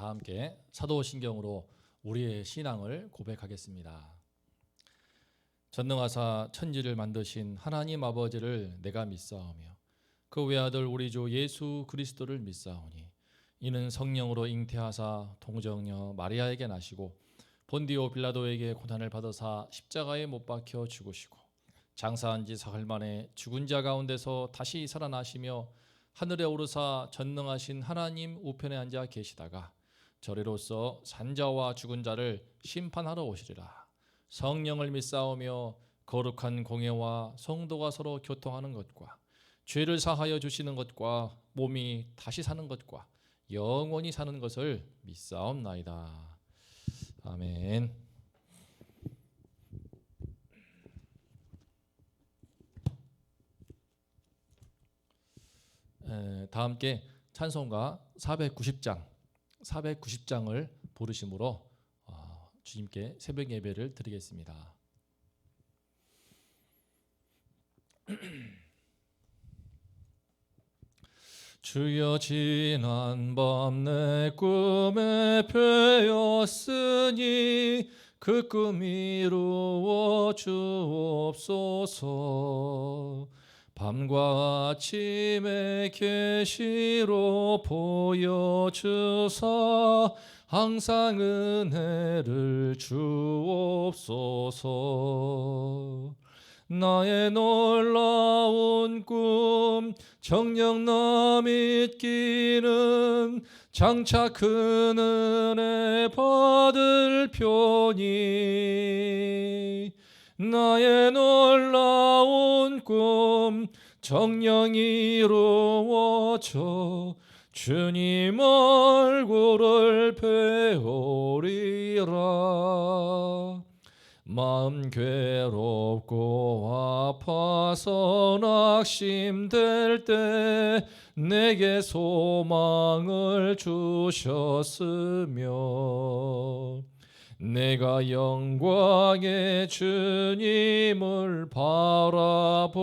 다 함께 사도신경으로 우리의 신앙을 고백하겠습니다. 전능하사 천지를 만드신 하나님 아버지를 내가 믿사오며 그 외아들 우리 주 예수 그리스도를 믿사오니 이는 성령으로 잉태하사 동정녀 마리아에게 나시고 본디오 빌라도에게 고난을 받으사 십자가에 못 박혀 죽으시고 장사한 지 사흘 만에 죽은 자 가운데서 다시 살아나시며 하늘에 오르사 전능하신 하나님 우편에 앉아 계시다가 저리로서 산자와 죽은 자를 심판하러 오시리라. 성령을 믿사오며 거룩한 공예와 성도가 서로 교통하는 것과 죄를 사하여 주시는 것과 몸이 다시 사는 것과 영원히 사는 것을 믿사옵나이다. 아멘. 다 함께 찬송가 490장을 부르심으로 주님께 새벽 예배를 드리겠습니다. 주여 지난밤 내 꿈에 뵈었으니 그 꿈 이루어 주옵소서. 밤과 아침에 계시로 보여주사 항상 은혜를 주옵소서. 나의 놀라운 꿈 정녕 나 믿기는 장차 큰 은혜 받을 표니 나의 놀라운 꿈 정녕 이루어져 주님 얼굴을 배우리라. 마음 괴롭고 아파서 낙심될 때 내게 소망을 주셨으며 내가 영광의 주님을 바라보니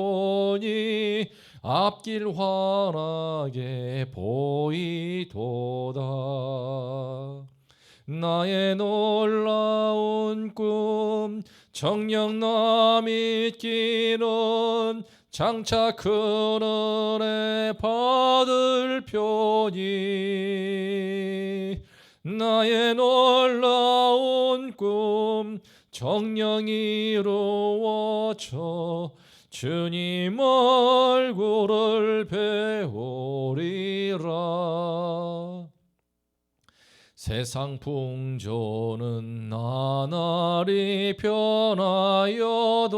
앞길 환하게 보이도다. 나의 놀라운 꿈 정녕 나 믿기는 장차 큰 은혜 받을 표니 나의 놀라운 꿈 정녕 이루어져 주님 얼굴을 배우리라. 세상 풍조는 나날이 변하여도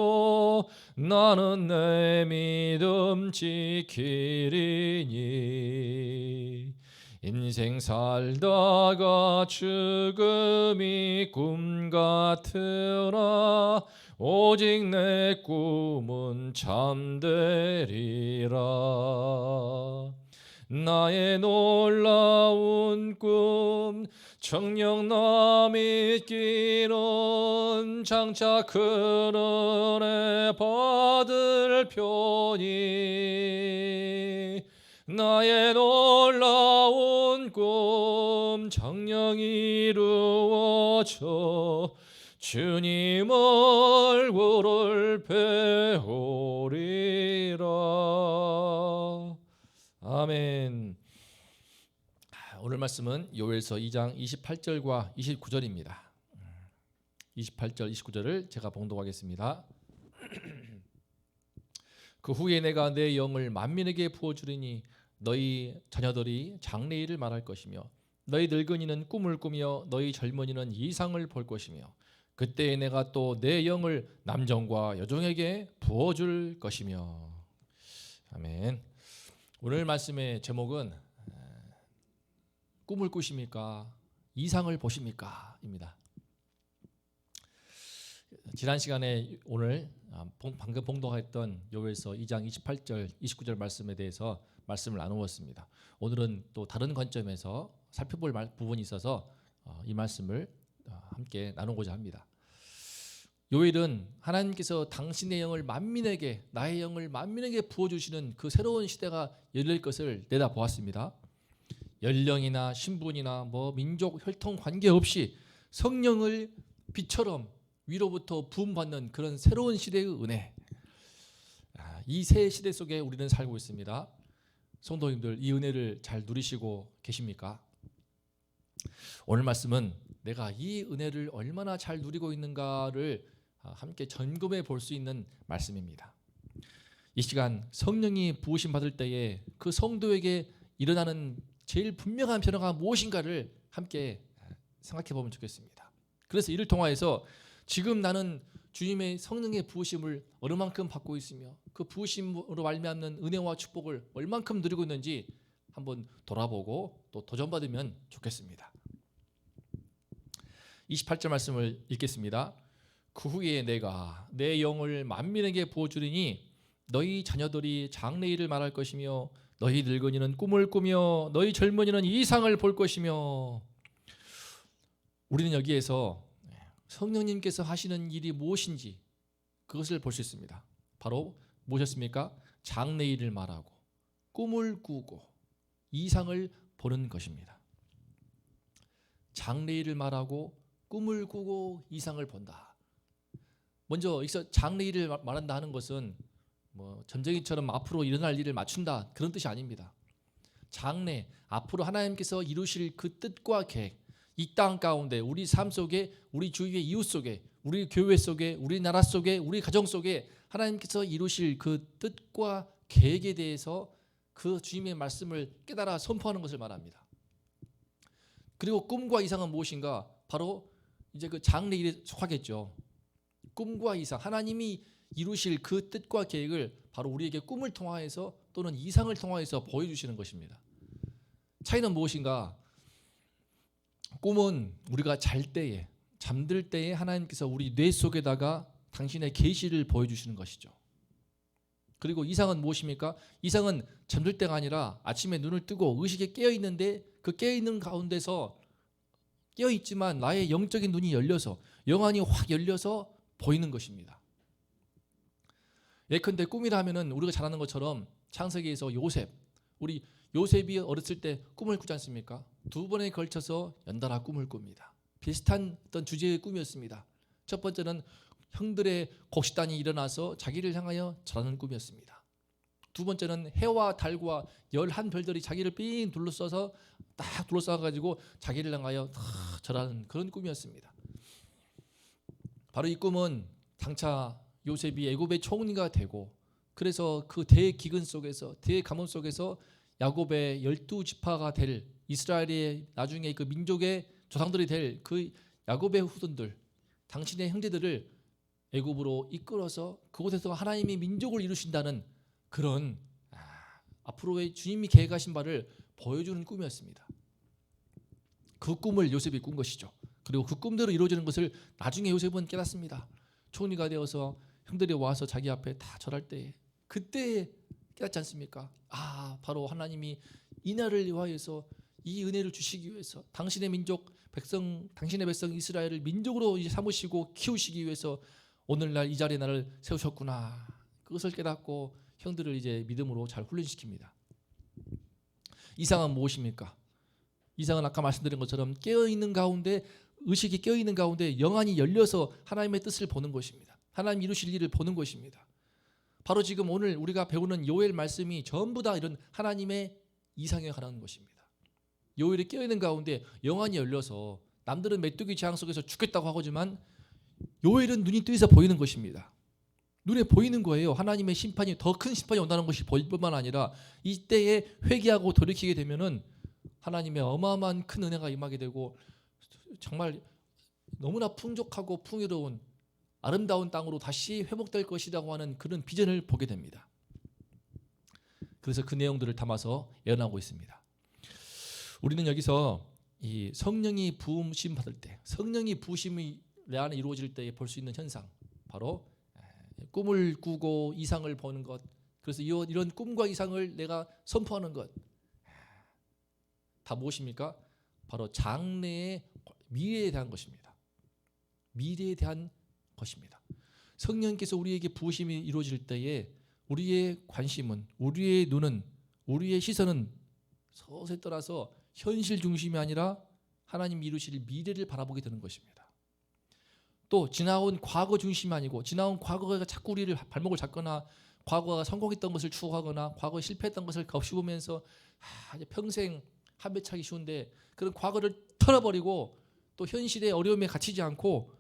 나는 내 믿음 지키리니 인생 살다가 죽음이 꿈 같으나 오직 내 꿈은 참되리라. 나의 놀라운 꿈 정녕 나 믿기는 장차 큰 은혜 받을 표니 나의 놀라운 꿈 정녕 이루어져 주님 얼굴을 배우리라. 아멘. 오늘 말씀은 요엘서 2장 28절과 29절입니다. 28절, 29절을 제가 봉독하겠습니다. 그 후에 내가 내 영을 만민에게 부어주리니 너희 자녀들이 장래일을 말할 것이며 너희 늙은이는 꿈을 꾸며 너희 젊은이는 이상을 볼 것이며 그때에 내가 또 내 영을 남종과 여종에게 부어줄 것이며. 아멘. 오늘 말씀의 제목은 꿈을 꾸십니까? 이상을 보십니까? 입니다. 지난 시간에 오늘 방금 봉독했던 요엘서 2장 28절, 29절 말씀에 대해서 말씀을 나누었습니다. 오늘은 또 다른 관점에서 살펴볼 부분이 있어서 이 말씀을 함께 나누고자 합니다. 요일은 하나님께서 당신의 영을 만민에게, 나의 영을 만민에게 부어주시는 그 새로운 시대가 열릴 것을 내다보았습니다. 연령이나 신분이나 뭐 민족 혈통 관계없이 성령을 빛처럼 위로부터 부음받는 그런 새로운 시대의 은혜. 이 새 시대 속에 우리는 살고 있습니다. 성도님들, 이 은혜를 잘 누리시고 계십니까? 오늘 말씀은 내가 이 은혜를 얼마나 잘 누리고 있는가를 함께 점검해 볼 수 있는 말씀입니다. 이 시간 성령이 부으심 받을 때에 그 성도에게 일어나는 제일 분명한 변화가 무엇인가를 함께 생각해 보면 좋겠습니다. 그래서 이를 통하여서 지금 나는 주님의 성령의 부으심을 어느 만큼 받고 있으며 그 부으심으로 말미암는 은혜와 축복을 얼만큼 누리고 있는지 한번 돌아보고 또 도전받으면 좋겠습니다. 28절 말씀을 읽겠습니다. 그 후에 내가 내 영을 만민에게 부어주리니 너희 자녀들이 장래일을 말할 것이며 너희 늙은이는 꿈을 꾸며 너희 젊은이는 이상을 볼 것이며. 우리는 여기에서 성령님께서 하시는 일이 무엇인지 그것을 볼 수 있습니다. 바로 무엇이었습니까? 장래일을 말하고 꿈을 꾸고 이상을 보는 것입니다. 장래일을 말하고 꿈을 꾸고 이상을 본다. 먼저 여기서 장래일을 말한다 하는 것은 뭐 점쟁이처럼 앞으로 일어날 일을 맞춘다 그런 뜻이 아닙니다. 장래, 앞으로 하나님께서 이루실 그 뜻과 계획, 이 땅 가운데 우리 삶 속에, 우리 주위의 이웃 속에, 우리 교회 속에, 우리 나라 속에, 우리 가정 속에 하나님께서 이루실 그 뜻과 계획에 대해서 그 주님의 말씀을 깨달아 선포하는 것을 말합니다. 그리고 꿈과 이상은 무엇인가? 바로 이제 그 장래일에 속하겠죠. 꿈과 이상, 하나님이 이루실 그 뜻과 계획을 바로 우리에게 꿈을 통하여서 또는 이상을 통하여서 보여주시는 것입니다. 차이는 무엇인가? 꿈은 우리가 잘 때에, 잠들 때에 하나님께서 우리 뇌 속에다가 당신의 계시를 보여주시는 것이죠. 그리고 이상은 무엇입니까? 이상은 잠들 때가 아니라 아침에 눈을 뜨고 의식에 깨어있는데 그 깨어있는 가운데서 깨어있지만 나의 영적인 눈이 열려서, 영안이 확 열려서 보이는 것입니다. 예컨대 꿈이라면은 우리가 잘 아는 것처럼 창세기에서 요셉, 우리 요셉이 어렸을 때 꿈을 꾸지 않습니까? 2번에 걸쳐서 연달아 꿈을 꿉니다. 비슷한 어떤 주제의 꿈이었습니다. 첫 번째는 형들의 곡식단이 일어나서 자기를 향하여 절하는 꿈이었습니다. 두 번째는 해와 달과 11별들이 자기를 삥 둘러싸서 딱 둘러싸가지고 자기를 향하여 절하는 그런 꿈이었습니다. 바로 이 꿈은 장차 요셉이 애굽의 총리가 되고, 그래서 그 대기근 속에서, 대가문 속에서 야곱의 12지파가 될, 이스라엘의 나중에 그 민족의 조상들이 될 그 야곱의 후손들, 당신의 형제들을 애굽으로 이끌어서 그곳에서 하나님이 민족을 이루신다는 그런 앞으로의 주님이 계획하신 바를 보여주는 꿈이었습니다. 그 꿈을 요셉이 꾼 것이죠. 그리고 그 꿈대로 이루어지는 것을 나중에 요셉은 깨닫습니다. 총리가 되어서 형들이 와서 자기 앞에 다 절할 때, 그때 깨닫지 않습니까? 바로 하나님이 이 날을 위하여서 이 은혜를 주시기 위해서 당신의 민족 백성, 당신의 백성 이스라엘을 민족으로 이제 삼으시고 키우시기 위해서 오늘날 이 자리에 나를 세우셨구나. 그것을 깨닫고 형들을 이제 믿음으로 잘 훈련시킵니다. 이상은 무엇입니까? 이상은 아까 말씀드린 것처럼 깨어있는 가운데, 의식이 깨어있는 가운데 영안이 열려서 하나님의 뜻을 보는 것입니다. 하나님 이루실 일을 보는 것입니다. 바로 지금 오늘 우리가 배우는 요엘 말씀이 전부 다 이런 하나님의 이상에 관한 것입니다. 요엘이 깨어있는 가운데 영안이 열려서, 남들은 메뚜기 재앙 속에서 죽겠다고 하지만 요엘은 눈이 뜨여서 보이는 것입니다. 눈에 보이는 거예요. 하나님의 심판이, 더 큰 심판이 온다는 것이 보일 뿐만 아니라 이때에 회개하고 돌이키게 되면은 하나님의 어마어마한 큰 은혜가 임하게 되고 정말 너무나 풍족하고 풍요로운 아름다운 땅으로 다시 회복될 것이라고 하는 그런 비전을 보게 됩니다. 그래서 그 내용들을 담아서 예언하고 있습니다. 우리는 여기서 이 성령이 부으심 받을 때, 성령이 부으심이 내 안에 이루어질 때 볼 수 있는 현상, 바로 꿈을 꾸고 이상을 보는 것, 그래서 이런 꿈과 이상을 내가 선포하는 것, 다 무엇입니까? 바로 장래의 미래에 대한 것입니다. 미래에 대한 것입니다. 성령께서 우리에게 부으심이 이루어질 때에 우리의 관심은, 우리의 눈은, 우리의 시선은 서서히 떠나서 현실 중심이 아니라 하나님이 이루실 미래를 바라보게 되는 것입니다. 또 지나온 과거 중심이 아니고 지나온 과거가 자꾸 우리를 발목을 잡거나 과거가 성공했던 것을 추구하거나 과거에 실패했던 것을 곱씹으면서 이제 평생 한배차기 쉬운데 그런 과거를 털어버리고 또 현실의 어려움에 갇히지 않고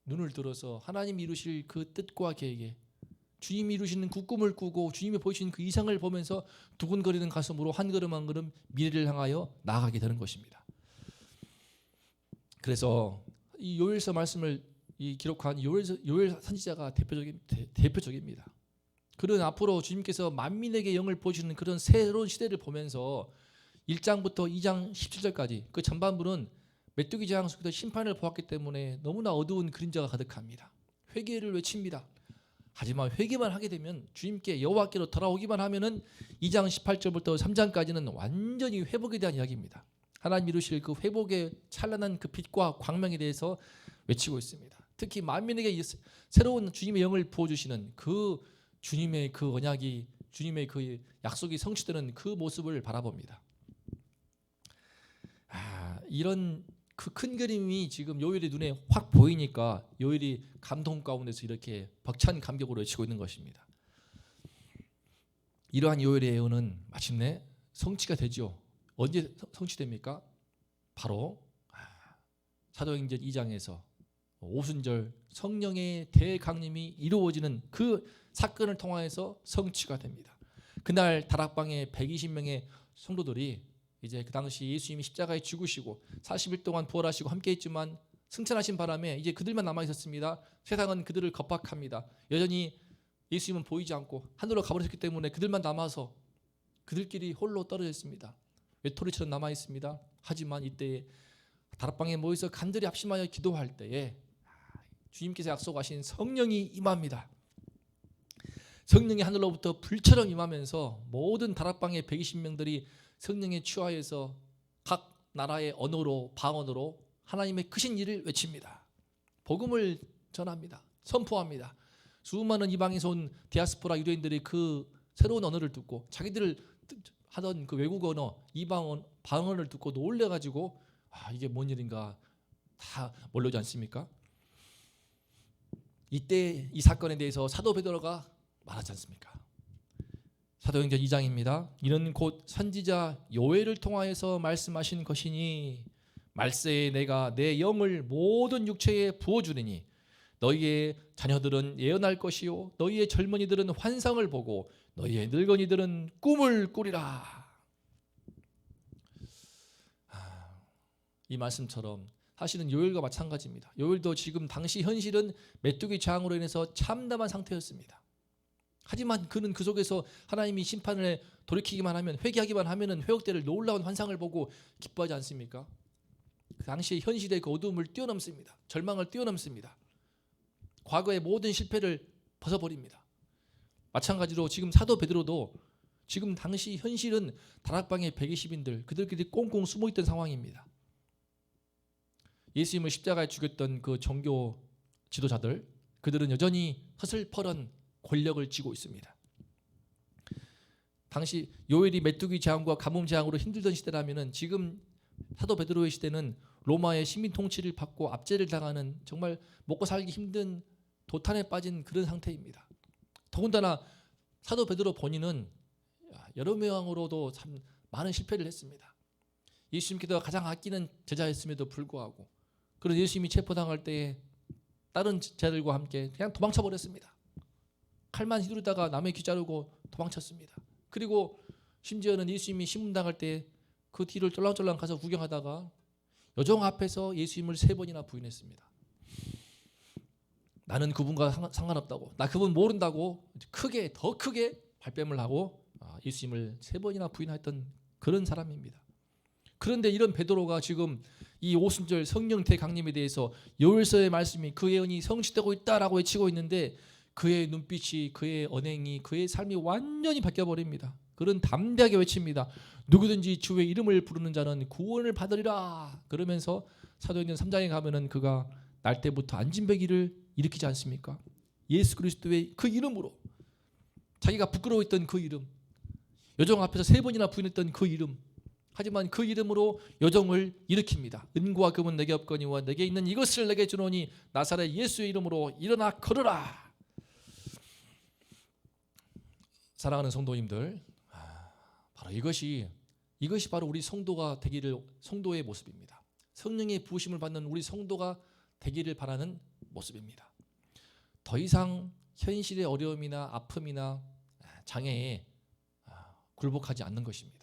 눈을 들어서 하나님 이루실 그 뜻과 계획에 주님이 이루시는 그 꿈을 꾸고 주님이 보이시는 그 이상을 보면서 두근거리는 가슴으로 한 걸음 한 걸음 미래를 향하여 나아가게 되는 것입니다. 그래서 이 요엘서 말씀을 기록한 요엘 선지자가 대표적입니다. 그런 앞으로 주님께서 만민에게 영을 보여주는 그런 새로운 시대를 보면서 1장부터 2장 17절까지 그 전반부는 메뚜기 재앙 속에서 심판을 보았기 때문에 너무나 어두운 그림자가 가득합니다. 회개를 외칩니다. 하지만 회개만 하게 되면 주님께 여호와께로 돌아오기만 하면은 2장 18절부터 3장까지는 완전히 회복에 대한 이야기입니다. 하나님 이루실 그 회복의 찬란한 그 빛과 광명에 대해서 외치고 있습니다. 특히 만민에게 새로운 주님의 영을 부어주시는 그 주님의 그 언약이 주님의 그 약속이 성취되는 그 모습을 바라봅니다. 이런 그 큰 그림이 지금 요엘의 눈에 확 보이니까 요엘이 감동 가운데서 이렇게 벅찬 감격으로 외치고 있는 것입니다. 이러한 요엘의 예언은 마침내 성취가 되죠. 언제 성취됩니까? 바로 사도행전 2장에서 오순절 성령의 대강림이 이루어지는 그 사건을 통하여서 성취가 됩니다. 그날 다락방에 120명의 성도들이 이제 그 당시 예수님이 십자가에 죽으시고 40일 동안 부활하시고 함께했지만 승천하신 바람에 이제 그들만 남아 있었습니다. 세상은 그들을 겁박합니다. 여전히 예수님은 보이지 않고 하늘로 가버렸기 때문에 그들만 남아서 그들끼리 홀로 떨어져 있습니다. 외톨이처럼 남아 있습니다. 하지만 이때 다락방에 모여서 간절히 합심하여 기도할 때에 주님께서 약속하신 성령이 임합니다. 성령이 하늘로부터 불처럼 임하면서 모든 다락방의 120명들이 성령에 취하여서 각 나라의 언어로 방언으로 하나님의 크신 일을 외칩니다. 복음을 전합니다. 선포합니다. 수많은 이방에서 온 디아스포라 유대인들이 그 새로운 언어를 듣고 자기들 하던 그 외국 언어 이방 방언을 듣고 놀래가지고 이게 뭔 일인가 다 몰려오지 않습니까? 이때 이 사건에 대해서 사도 베드로가 말하지 않습니까? 사도행전 2장입니다. 이는 곧 선지자 요엘을 통하여서 말씀하신 것이니 말세에 내가 내 영을 모든 육체에 부어주리니 너희의 자녀들은 예언할 것이요 너희의 젊은이들은 환상을 보고 너희의 늙은이들은 꿈을 꾸리라. 이 말씀처럼 사실은 요엘과 마찬가지입니다. 요엘도 지금 당시 현실은 메뚜기 재앙으로 인해서 참담한 상태였습니다. 하지만 그는 그 속에서 하나님이 심판을 돌이키기만 하면 회개하기만 하면은 회복될 놀라운 환상을 보고 기뻐하지 않습니까? 그 당시 현실의 그 어두움을 뛰어넘습니다. 절망을 뛰어넘습니다. 과거의 모든 실패를 벗어버립니다. 마찬가지로 지금 사도 베드로도 지금 당시 현실은 다락방의 120인들 그들끼리 꽁꽁 숨어있던 상황입니다. 예수님을 십자가에 죽였던 그 종교 지도자들 그들은 여전히 서슬퍼런 권력을 쥐고 있습니다. 당시 요엘이 메뚜기 재앙과 가뭄 재앙으로 힘들던 시대라면은 지금 사도 베드로의 시대는 로마의 식민 통치를 받고 압제를 당하는 정말 먹고 살기 힘든 도탄에 빠진 그런 상태입니다. 더군다나 사도 베드로 본인은 여러 명으로도 참 많은 실패를 했습니다. 예수님께서 가장 아끼는 제자였음에도 불구하고 그런 예수님이 체포당할 때에 다른 제자들과 함께 그냥 도망쳐 버렸습니다. 칼만 휘두르다가 남의 귀 자르고 도망쳤습니다. 그리고 심지어는 예수님이 신문당할 때 그 뒤를 쫄랑쫄랑 가서 구경하다가 여종 앞에서 예수님을 3번이나 부인했습니다. 나는 그분과 상관없다고 나 그분 모른다고 더 크게 발뺌을 하고 예수님을 3번이나 부인했던 그런 사람입니다. 그런데 이런 베드로가 지금 이 오순절 성령 대강림에 대해서 요엘서의 말씀이 그 예언이 성취되고 있다라고 외치고 있는데 그의 눈빛이 그의 언행이 그의 삶이 완전히 바뀌어버립니다. 그런 담대하게 외칩니다. 누구든지 주의 이름을 부르는 자는 구원을 받으리라. 그러면서 사도행전 3장에 가면은 그가 날 때부터 안진뱅이를 일으키지 않습니까? 예수 그리스도의 그 이름으로 자기가 부끄러워했던 그 이름 여종 앞에서 3번이나 부인했던 그 이름 하지만 그 이름으로 요정을 일으킵니다. 은과 금은 내게 없거니와 내게 있는 이것을 내게 주노니 나사렛 예수의 이름으로 일어나 걸으라. 사랑하는 성도님들, 바로 이것이 바로 우리 성도가 되기를, 성도의 모습입니다. 성령의 부으심을 받는 우리 성도가 되기를 바라는 모습입니다. 더 이상 현실의 어려움이나 아픔이나 장애에 굴복하지 않는 것입니다.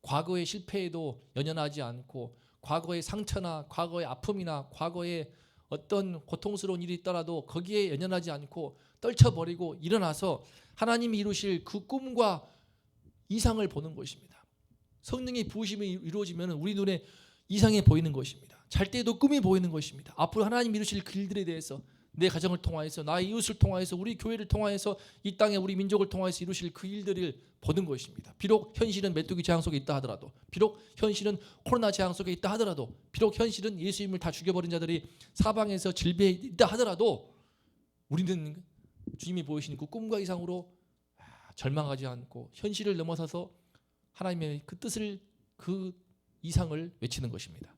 과거의 실패에도 연연하지 않고, 과거의 상처나 과거의 아픔이나 과거의 어떤 고통스러운 일이 있더라도 거기에 연연하지 않고 떨쳐버리고 일어나서 하나님이 이루실 그 꿈과 이상을 보는 것입니다. 성령의 부으심이 이루어지면 우리 눈에 이상이 보이는 것입니다. 잘 때에도 꿈이 보이는 것입니다. 앞으로 하나님 이루실 그 일들에 대해서, 내 가정을 통하여서, 나의 이웃을 통하여서, 우리 교회를 통하여서, 이 땅에 우리 민족을 통하여서 이루실 그 일들을 보는 것입니다. 비록 현실은 메뚜기 재앙 속에 있다 하더라도, 비록 현실은 코로나 재앙 속에 있다 하더라도, 비록 현실은 예수님을 다 죽여버린 자들이 사방에서 질비해 있다 하더라도, 우리는 주님이 보이신 그 꿈과 이상으로 절망하지 않고 현실을 넘어서서 하나님의 그 뜻을, 그 이상을 외치는 것입니다.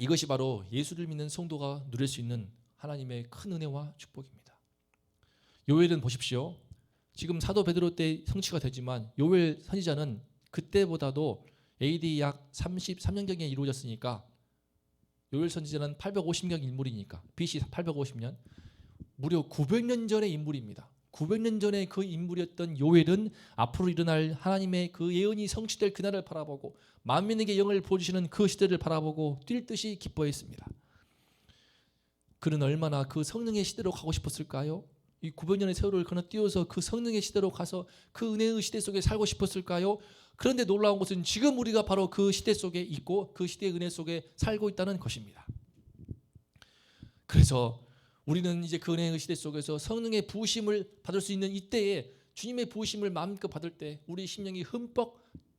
이것이 바로 예수를 믿는 성도가 누릴 수 있는 하나님의 큰 은혜와 축복입니다. 요엘은 보십시오. 지금 사도 베드로 때 성취가 되지만 요엘 선지자는 그때보다도 AD 약 33년경에 이루어졌으니까, 요엘 선지자는 850년 인물이니까, BC 850년, 무려 900년 전의 인물입니다. 900년 전에 그 인물이었던 요엘은 앞으로 일어날 하나님의 그 예언이 성취될 그날을 바라보고 만민에게 영을 보여주시는 그 시대를 바라보고 뛸 듯이 기뻐했습니다. 그는 얼마나 그 성령의 시대로 가고 싶었을까요? 이 900년의 세월을 건너뛰어서 그 성령의 시대로 가서 그 은혜의 시대 속에 살고 싶었을까요? 그런데 놀라운 것은 지금 우리가 바로 그 시대 속에 있고 그 시대의 은혜 속에 살고 있다는 것입니다. 그래서 우리는 이제 그 은혜의 시대 속에서 성령의 부으심을 받을 수 있는 이때에, 주님의 부으심을 마음껏 받을 때 우리 심령이 흠뻑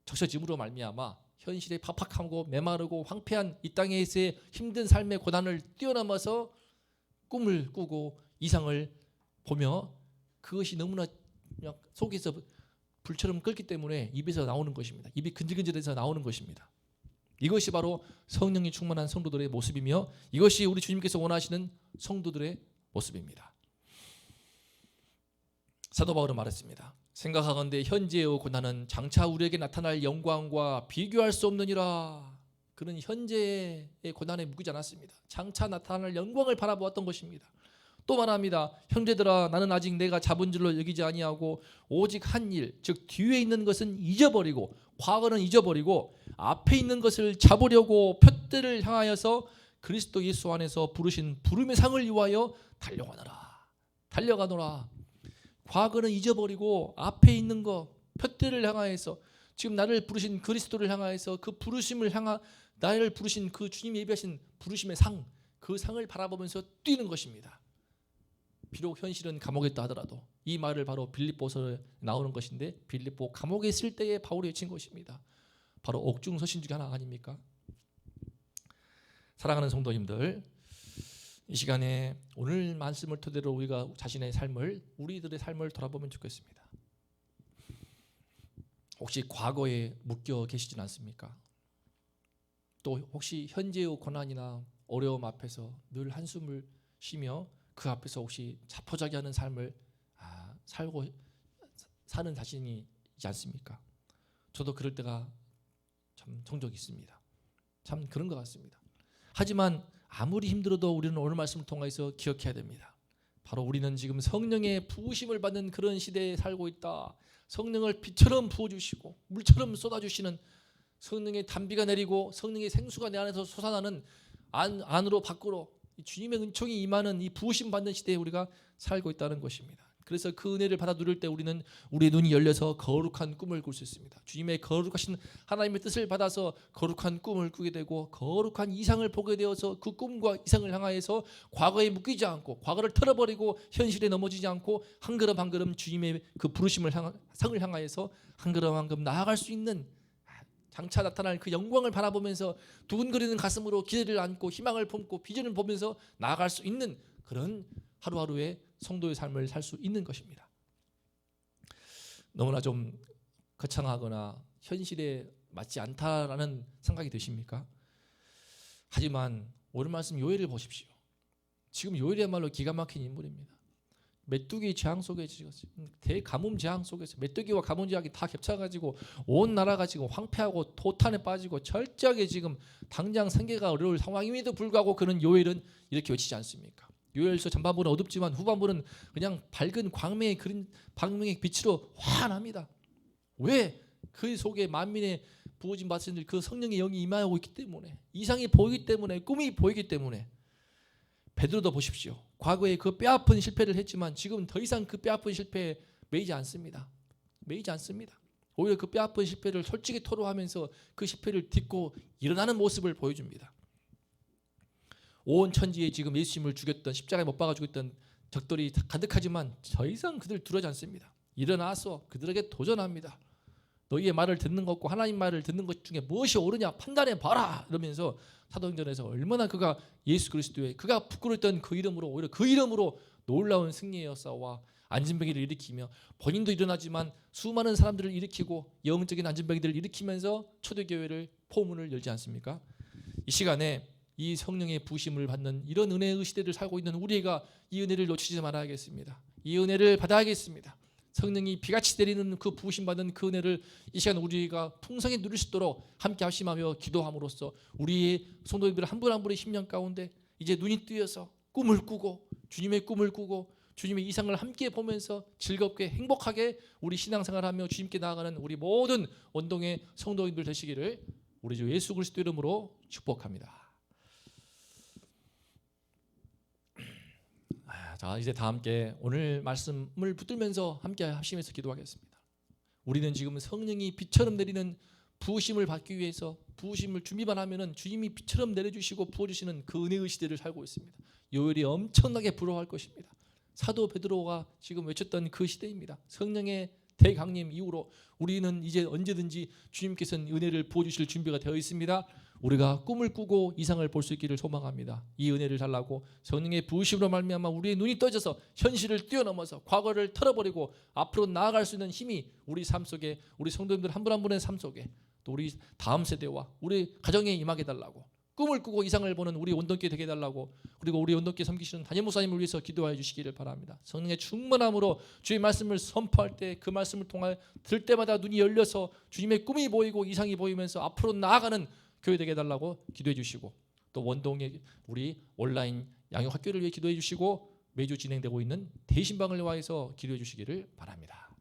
적셔짐으로 말미암아 현실의 팍팍하고 메마르고 황폐한 이 땅에서의 힘든 삶의 고난을 뛰어넘어서 꿈을 꾸고 이상을 보며, 그것이 너무나 속에서 불처럼 끓기 때문에 입에서 나오는 것입니다. 입이 근질근질해서 나오는 것입니다. 이것이 바로 성령이 충만한 성도들의 모습이며, 이것이 우리 주님께서 원하시는 성도들의 모습입니다. 사도 바울은 말했습니다. 생각하건대 현재의 고난은 장차 우리에게 나타날 영광과 비교할 수 없느니라. 그는 현재의 고난에 묶이지 않았습니다. 장차 나타날 영광을 바라보았던 것입니다. 또 말합니다. 형제들아, 나는 아직 내가 잡은 줄로 여기지 아니하고 오직 한 일, 즉 뒤에 있는 것은 잊어버리고, 과거는 잊어버리고 앞에 있는 것을 잡으려고 표대를 향하여서 그리스도 예수 안에서 부르신 부름의 상을 위하여 달려가노라. 과거는 잊어버리고 앞에 있는 것, 표대를 향하여서, 지금 나를 부르신 그리스도를 향하여서 그 부르심을 나를 부르신 그 주님이 예비하신 부르심의 상, 그 상을 바라보면서 뛰는 것입니다. 비록 현실은 감옥에 있다 하더라도, 이 말을 바로 빌립보서에 나오는 것인데, 빌립보 감옥에 있을 때에 바울이 외친 것입니다. 바로 옥중서신 중에 하나 아닙니까? 사랑하는 성도님들, 이 시간에 오늘 말씀을 토대로 우리가 자신의 삶을, 우리들의 삶을 돌아보면 좋겠습니다. 혹시 과거에 묶여 계시진 않습니까? 또 혹시 현재의 고난이나 어려움 앞에서 늘 한숨을 쉬며 그 앞에서 혹시 자포자기하는 삶을 사는 자신이 있지 않습니까? 저도 그럴 때가 참 종종 있습니다. 참 그런 것 같습니다. 하지만 아무리 힘들어도 우리는 오늘 말씀을 통해서 기억해야 됩니다. 바로 우리는 지금 성령의 부으심을 받는 그런 시대에 살고 있다. 성령을 비처럼 부어주시고 물처럼 쏟아주시는, 성령의 단비가 내리고 성령의 생수가 내 안에서 솟아나는, 안으로 밖으로 주님의 은총이 임하는 이 부으심 받는 시대에 우리가 살고 있다는 것입니다. 그래서 그 은혜를 받아 누릴 때 우리는 우리의 눈이 열려서 거룩한 꿈을 꿀 수 있습니다. 주님의 거룩하신 하나님의 뜻을 받아서 거룩한 꿈을 꾸게 되고, 거룩한 이상을 보게 되어서 그 꿈과 이상을 향하여서 과거에 묶이지 않고, 과거를 털어버리고 현실에 넘어지지 않고 한 걸음 한 걸음 주님의 그 부르심을 상을 향하여서 한 걸음 한 걸음 나아갈 수 있는, 장차 나타날 그 영광을 바라보면서 두근거리는 가슴으로 기대를 안고 희망을 품고 비전을 보면서 나아갈 수 있는 그런 하루하루의 성도의 삶을 살 수 있는 것입니다. 너무나 좀 거창하거나 현실에 맞지 않다라는 생각이 드십니까? 하지만 오늘 말씀 요엘을 보십시오. 지금 요엘이야말로 기가 막힌 인물입니다. 메뚜기 재앙 속에 대가뭄 재앙 속에서 메뚜기와 가뭄 재앙이 다 겹쳐가지고 온 나라가 지금 황폐하고 도탄에 빠지고 철저하게 지금 당장 생계가 어려울 상황임에도 불구하고 그는 요엘은 이렇게 외치지 않습니까? 요엘서 전반부는 어둡지만 후반부는 그냥 밝은 광명의 그린 광명의 빛으로 환합니다. 왜? 그 속에 만민의 부어진 받으신 그 성령의 영이 임하고 있기 때문에, 이상이 보이기 때문에, 꿈이 보이기 때문에. 베드로도 보십시오. 과거에 그 뼈아픈 실패를 했지만 지금 더 이상 그 뼈아픈 실패에 매이지 않습니다. 매이지 않습니다. 오히려 그 뼈아픈 실패를 솔직히 토로하면서 그 실패를 딛고 일어나는 모습을 보여줍니다. 온 천지에 지금 예수님을 죽였던, 십자가에 못 박아 죽였던 적들이 가득하지만 더 이상 그들 두려워하지 않습니다. 일어나서 그들에게 도전합니다. 너희의 말을 듣는 것과 하나님 말을 듣는 것 중에 무엇이 옳으냐 판단해 봐라 이러면서 사도행전에서 얼마나 그가 예수 그리스도의 그가 부끄러웠던 그 이름으로, 오히려 그 이름으로 놀라운 승리의 역사와 안진병기를 일으키며 본인도 일어나지만 수많은 사람들을 일으키고 영적인 안진병기들을 일으키면서 초대교회를 포문을 열지 않습니까? 이 시간에 이 성령의 부심을 받는 이런 은혜의 시대를 살고 있는 우리가 이 은혜를 놓치지 말아야겠습니다. 이 은혜를 받아야겠습니다. 성령이 비같이 내리는 그 부으심받은 그 은혜를 이 시간 우리가 풍성히 누릴 수 있도록 함께 합심하며 기도함으로써 우리의 성도님들 한 분 한 분의 심령 가운데 이제 눈이 뜨여서 꿈을 꾸고 주님의 꿈을 꾸고 주님의 이상을 함께 보면서 즐겁게 행복하게 우리 신앙생활하며 주님께 나아가는 우리 모든 원동의 성도님들 되시기를 우리 주 예수 그리스도 이름으로 축복합니다. 자, 이제 다 함께 오늘 말씀을 붙들면서 함께 합심해서 기도하겠습니다. 우리는 지금 성령이 비처럼 내리는 부으심을 받기 위해서 부으심을 준비만 하면은 주님이 비처럼 내려주시고 부어주시는 그 은혜의 시대를 살고 있습니다. 요엘이 엄청나게 부러워할 것입니다. 사도 베드로가 지금 외쳤던 그 시대입니다. 성령의 대강림 이후로 우리는 이제 언제든지 주님께서는 은혜를 부어주실 준비가 되어 있습니다. 우리가 꿈을 꾸고 이상을 볼 수 있기를 소망합니다. 이 은혜를 달라고 성령의 부으심으로 말미암아 우리의 눈이 떠져서 현실을 뛰어넘어서 과거를 털어버리고 앞으로 나아갈 수 있는 힘이 우리 삶 속에, 우리 성도님들 한 분 한 분의 삶 속에, 또 우리 다음 세대와 우리 가정에 임하게 달라고, 꿈을 꾸고 이상을 보는 우리 원동기 되게 해달라고, 그리고 우리 원동기 섬기시는 담임 목사님을 위해서 기도해 주시기를 바랍니다. 성령의 충만함으로 주의 말씀을 선포할 때 그 말씀을 통해 들 때마다 눈이 열려서 주님의 꿈이 보이고 이상이 보이면서 앞으로 나아가는 교회 되게 해달라고 기도해 주시고, 또 원동의 우리 온라인 양육학교를 위해 기도해 주시고 매주 진행되고 있는 대신방을 위해서 기도해 주시기를 바랍니다.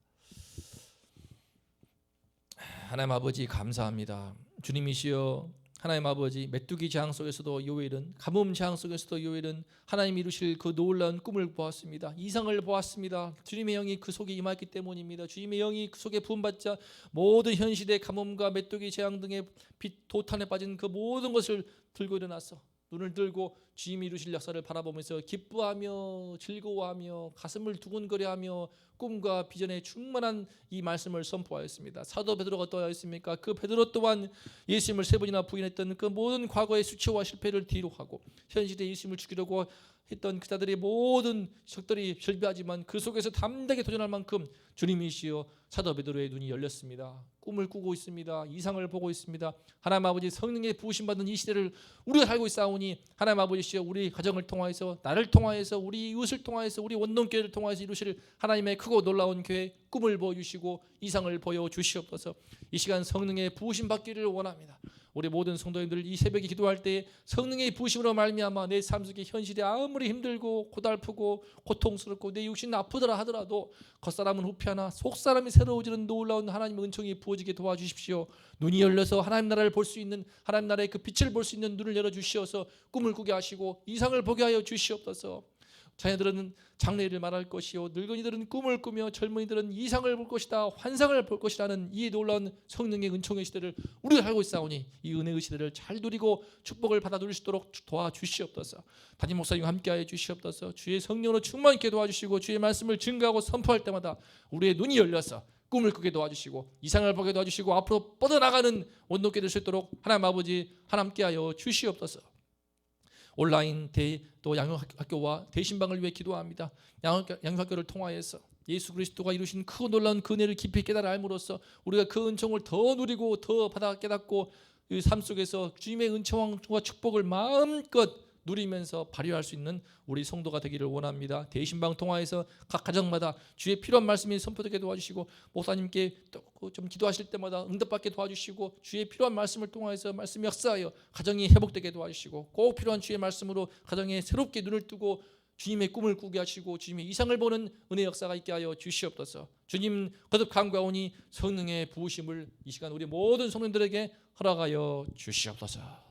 하나님 아버지 감사합니다. 주님이시여 하나님 아버지, 메뚜기 재앙 속에서도 요엘은, 가뭄 재앙 속에서도 요엘은 하나님이 이루실 그 놀라운 꿈을 보았습니다. 이상을 보았습니다. 주님의 영이 그 속에 임했기 때문입니다. 주님의 영이 그 속에 부음받자 모든 현실의 가뭄과 메뚜기 재앙 등의 빛 도탄에 빠진 그 모든 것을 들고 일어나서 눈을 들고 주님이 이루실 역사를 바라보면서 기뻐하며 즐거워하며 가슴을 두근거려하며 꿈과 비전에 충만한 이 말씀을 선포하였습니다. 사도 베드로가 어떠하였습니까? 그 베드로 또한 예수님을 3번이나 부인했던 그 모든 과거의 수치와 실패를 뒤로 하고 현실에 예수님을 죽이려고 했던 그자들의 모든 적들이 절비하지만 그 속에서 담대하게 도전할 만큼 주님이시여 사도 베드로의 눈이 열렸습니다. 꿈을 꾸고 있습니다. 이상을 보고 있습니다. 하나님 아버지, 성령의 부으심 받는 이 시대를 우리가 살고 있사오니 하나님 아버지시여 우리 가정을 통하여서, 나를 통하여서, 우리 이웃을 통하여서, 우리 원동교회를 통하여서 이루실 하나님의 크고 놀라운 교회 꿈을 보여주시고 이상을 보여주시옵소서. 이 시간 성령의 부으심 받기를 원합니다. 우리 모든 성도님들 이 새벽에 기도할 때 성령의 부으심으로 말미암아 내 삶 속의 현실이 아무리 힘들고 고달프고 고통스럽고 내 육신이 아프더라 하더라도 겉사람은 후피하나 속사람이 새로워지는 놀라운 하나님의 은총이 부어지게 도와주십시오. 눈이 열려서 하나님 나라를 볼 수 있는, 하나님 나라의 그 빛을 볼 수 있는 눈을 열어주시어서 꿈을 꾸게 하시고 이상을 보게 하여 주시옵소서. 자녀들은 장래를 말할 것이요 늙은이들은 꿈을 꾸며 젊은이들은 이상을 볼 것이다, 환상을 볼 것이라는 이 놀라운 성령의 은총의 시대를 우리가 살고 있사오니 이 은혜의 시대를 잘 누리고 축복을 받아 누릴 수 있도록 도와주시옵소서. 담임 목사님과 함께하여 주시옵소서. 주의 성령으로 충만케 도와주시고 주의 말씀을 증거하고 선포할 때마다 우리의 눈이 열려서 꿈을 꾸게 도와주시고 이상을 보게 도와주시고 앞으로 뻗어나가는 원동기 될 수 있도록 하나님 아버지 함께하여 주시옵소서. 온라인 또 양육학교와 대신방을 위해 기도합니다. 양육학교를 통하여서 예수 그리스도가 이루신 크고 놀라운 그 은혜를 깊이 깨달아 알므로써 우리가 그 은총을 더 누리고 더 받아 깨닫고 이 삶 속에서 주님의 은총과 축복을 마음껏 누리면서 발휘할 수 있는 우리 성도가 되기를 원합니다. 대신방 통화에서 각 가정마다 주의 필요한 말씀이 선포되게 도와주시고 목사님께 좀 기도하실 때마다 응답받게 도와주시고 주의 필요한 말씀을 통하여서 말씀이 역사하여 가정이 회복되게 도와주시고 꼭 필요한 주의 말씀으로 가정에 새롭게 눈을 뜨고 주님의 꿈을 꾸게 하시고 주님의 이상을 보는 은혜 역사가 있게 하여 주시옵소서. 주님 거듭 간구하오니 성령의 부으심을 이 시간 우리 모든 성도들에게 허락하여 주시옵소서.